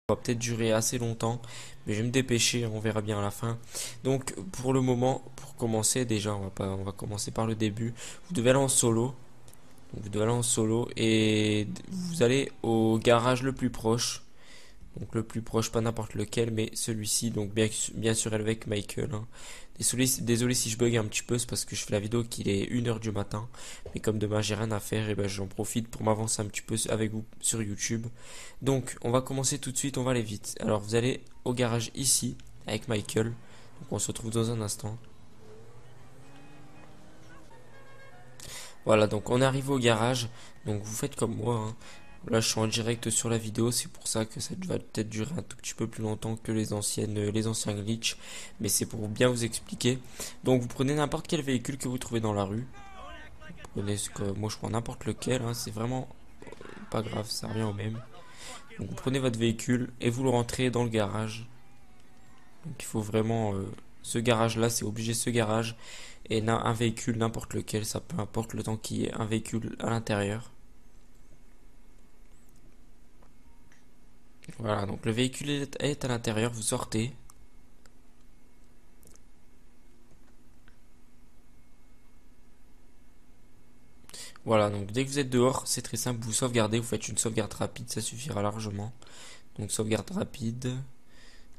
va peut-être durer assez longtemps, mais je vais me dépêcher, on verra bien à la fin. Donc pour le moment, pour commencer déjà, on va commencer par le début. Vous devez aller en solo. Donc, vous devez aller en solo et vous allez au garage le plus proche. Donc le plus proche, pas n'importe lequel, mais celui-ci. Donc bien sûr avec Michael, hein. Désolé si je bug un petit peu, c'est parce que je fais la vidéo qu'il est 1 heure du matin. Mais comme demain j'ai rien à faire, et ben j'en profite pour m'avancer un petit peu avec vous sur YouTube. Donc on va commencer tout de suite, on va aller vite. Alors vous allez au garage ici avec Michael. Donc on se retrouve dans un instant. Voilà, donc on arrive au garage. Donc vous faites comme moi, hein. Là, je suis en direct sur la vidéo, c'est pour ça que ça va peut-être durer un tout petit peu plus longtemps que les anciens glitches, mais c'est pour bien vous expliquer. Donc, vous prenez n'importe quel véhicule que vous trouvez dans la rue. Vous prenez moi, je prends n'importe lequel, hein, c'est vraiment pas grave, ça revient au même. Donc, vous prenez votre véhicule et vous le rentrez dans le garage. Donc, il faut vraiment ce garage-là, c'est obligé ce garage et un véhicule n'importe lequel, ça peu importe le temps qu'il y ait un véhicule à l'intérieur. Voilà, donc le véhicule est à l'intérieur, vous sortez. Voilà, donc dès que vous êtes dehors, c'est très simple, vous sauvegardez, vous faites une sauvegarde rapide, ça suffira largement. Donc sauvegarde rapide,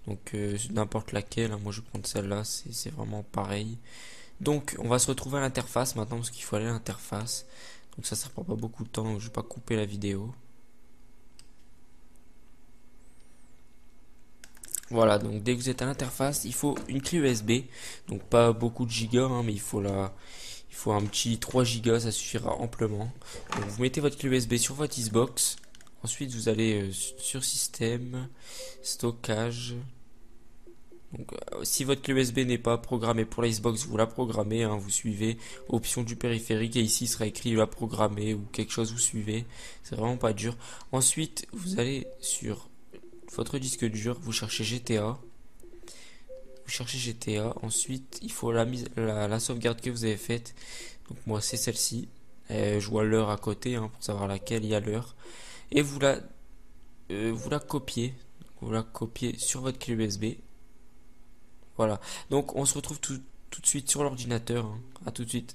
donc n'importe laquelle, hein, moi je vais prendre celle-là, c'est vraiment pareil. Donc on va se retrouver à l'interface maintenant, parce qu'il faut aller à l'interface. Donc ça prend pas beaucoup de temps, donc je vais pas couper la vidéo. Voilà, donc dès que vous êtes à l'interface, il faut une clé USB, donc pas beaucoup de gigas, hein, mais il faut un petit 3 gigas, ça suffira amplement. Donc vous mettez votre clé USB sur votre Xbox. Ensuite, vous allez sur système, stockage. Donc, si votre clé USB n'est pas programmée pour la Xbox, vous la programmez, hein, vous suivez option du périphérique et ici il sera écrit la programmer ou quelque chose, vous suivez. C'est vraiment pas dur. Ensuite, vous allez sur votre disque dur, vous cherchez GTA. Vous cherchez GTA. Ensuite, il faut la sauvegarde que vous avez faite. Donc moi, c'est celle-ci. Je vois l'heure à côté, hein, pour savoir laquelle il y a l'heure. Et vous la copiez. Vous la copiez sur votre clé USB. Voilà. Donc on se retrouve tout de suite sur l'ordinateur, hein. À tout de suite.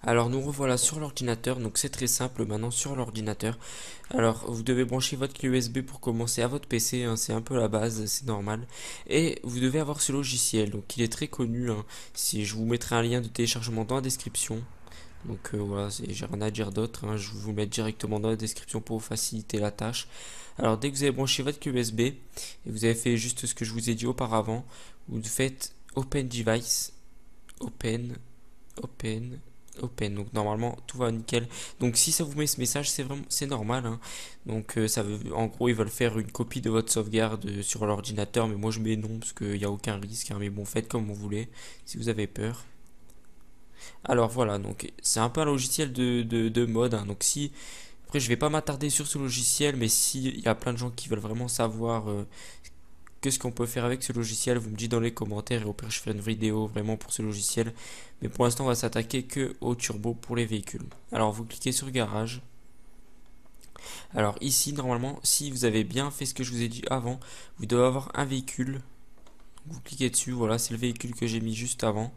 Alors nous revoilà sur l'ordinateur, donc c'est très simple maintenant sur l'ordinateur. Alors vous devez brancher votre clé USB pour commencer à votre PC, hein, c'est un peu la base, c'est normal. Et vous devez avoir ce logiciel, donc il est très connu, hein. Si je vous mettrai un lien de téléchargement dans la description. Donc voilà, j'ai rien à dire d'autre, hein. Je vais vous le mettre directement dans la description pour vous faciliter la tâche. Alors dès que vous avez branché votre clé USB et vous avez fait juste ce que je vous ai dit auparavant, vous faites Open Device, Open, Open, Open. Donc normalement tout va nickel. Donc si ça vous met ce message, c'est normal, hein. Donc ça veut, en gros ils veulent faire une copie de votre sauvegarde sur l'ordinateur, mais moi je mets non parce qu'il n'y a aucun risque, hein. Mais bon, faites comme vous voulez si vous avez peur. Alors voilà, donc c'est un peu un logiciel de mode, hein. Donc si après je vais pas m'attarder sur ce logiciel, mais si il y a plein de gens qui veulent vraiment savoir qu'est-ce qu'on peut faire avec ce logiciel, vous me dites dans les commentaires et au pire je ferai une vidéo vraiment pour ce logiciel. Mais pour l'instant on va s'attaquer que au turbo pour les véhicules. Alors vous cliquez sur garage. Alors ici normalement si vous avez bien fait ce que je vous ai dit avant, vous devez avoir un véhicule. Vous cliquez dessus, voilà c'est le véhicule que j'ai mis juste avant.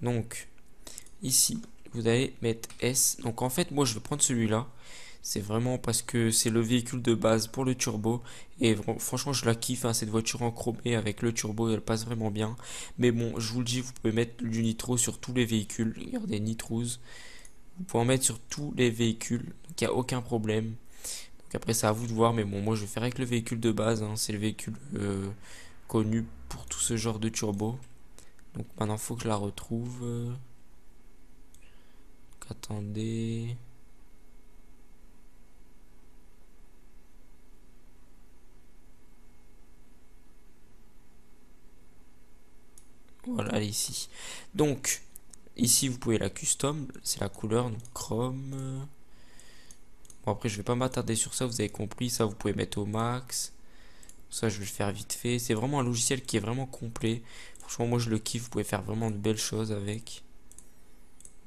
Donc ici vous allez mettre S. Donc en fait moi je vais prendre celui-là. C'est vraiment parce que c'est le véhicule de base pour le turbo. Et franchement, je la kiffe, hein, cette voiture en chromé avec le turbo, elle passe vraiment bien. Mais bon, je vous le dis, vous pouvez mettre du nitro sur tous les véhicules. Regardez, nitrose. Vous pouvez en mettre sur tous les véhicules. Donc il n'y a aucun problème. Donc après, c'est à vous de voir. Mais bon, moi, je vais faire avec le véhicule de base, hein. C'est le véhicule connu pour tout ce genre de turbo. Donc maintenant, il faut que je la retrouve. Attendez. Voilà, elle est ici. Donc, ici, vous pouvez la custom, c'est la couleur, donc chrome. Bon, après, je vais pas m'attarder sur ça, vous avez compris. Ça, vous pouvez mettre au max. Ça, je vais le faire vite fait. C'est vraiment un logiciel qui est vraiment complet. Franchement, moi, je le kiffe. Vous pouvez faire vraiment de belles choses avec.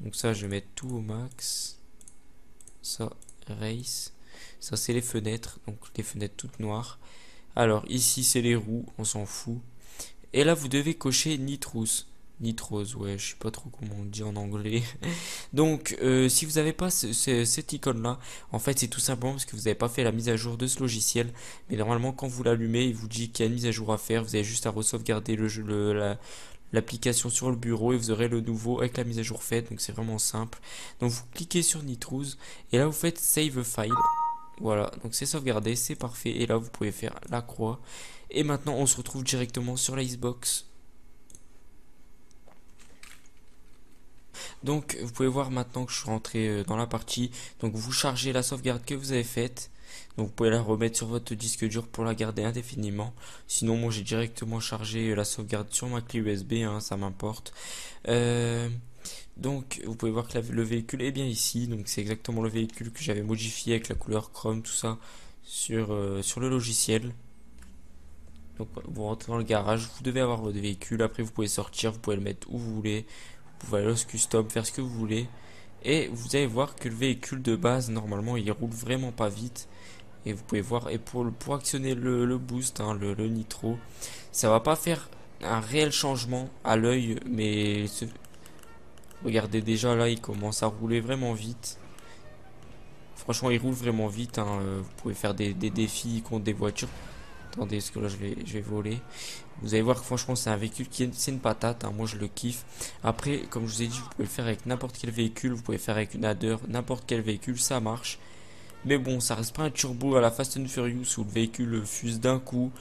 Donc ça, je vais mettre tout au max. Ça, race. Ça c'est les fenêtres, donc les fenêtres toutes noires. Alors ici c'est les roues, on s'en fout. Et là vous devez cocher nitrous. Nitrose, ouais, je sais pas trop comment on dit en anglais. Donc, si vous n'avez pas cette icône-là, en fait, c'est tout simplement parce que vous n'avez pas fait la mise à jour de ce logiciel. Mais normalement, quand vous l'allumez, il vous dit qu'il y a une mise à jour à faire. Vous avez juste à re-sauvegarder l'application sur le bureau et vous aurez le nouveau avec la mise à jour faite. Donc, c'est vraiment simple. Donc, vous cliquez sur Nitrous et là, vous faites Save File. Voilà, donc c'est sauvegardé, c'est parfait. Et là, vous pouvez faire la croix. Et maintenant, on se retrouve directement sur la Xbox. Donc vous pouvez voir maintenant que je suis rentré dans la partie. Donc vous chargez la sauvegarde que vous avez faite. Donc vous pouvez la remettre sur votre disque dur pour la garder indéfiniment. Sinon moi j'ai directement chargé la sauvegarde sur ma clé USB, hein, ça m'importe. Euh, donc vous pouvez voir que le véhicule est bien ici. Donc c'est exactement le véhicule que j'avais modifié avec la couleur chrome, tout ça sur le logiciel. Donc vous rentrez dans le garage, vous devez avoir votre véhicule. Après vous pouvez sortir, vous pouvez le mettre où vous voulez. Vous pouvez aller au custom, faire ce que vous voulez. Et vous allez voir que le véhicule de base, normalement, il roule vraiment pas vite. Et vous pouvez voir, et pour actionner le boost, hein, le nitro, ça va pas faire un réel changement à l'œil, mais regardez déjà là, il commence à rouler vraiment vite. Franchement, il roule vraiment vite, hein. Vous pouvez faire des défis contre des voitures. Attendez, parce que là je vais voler. Vous allez voir que franchement c'est un véhicule c'est une patate, hein. Moi je le kiffe. Après, comme je vous ai dit, vous pouvez le faire avec n'importe quel véhicule. Vous pouvez le faire avec une Adder, n'importe quel véhicule, ça marche. Mais bon, ça reste pas un turbo à la Fast and Furious où le véhicule fuse d'un coup.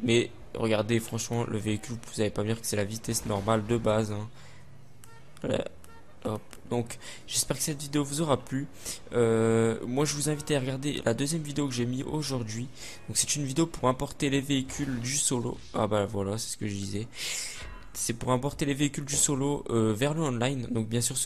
Mais regardez, franchement, le véhicule, vous n'allez pas me dire que c'est la vitesse normale de base, hein. Voilà. Hop. Donc j'espère que cette vidéo vous aura plu. Moi je vous invite à regarder la deuxième vidéo que j'ai mis aujourd'hui. Donc c'est une vidéo pour importer les véhicules du solo. Ah bah voilà, c'est ce que je disais. C'est pour importer les véhicules du solo vers le online. Donc bien sûr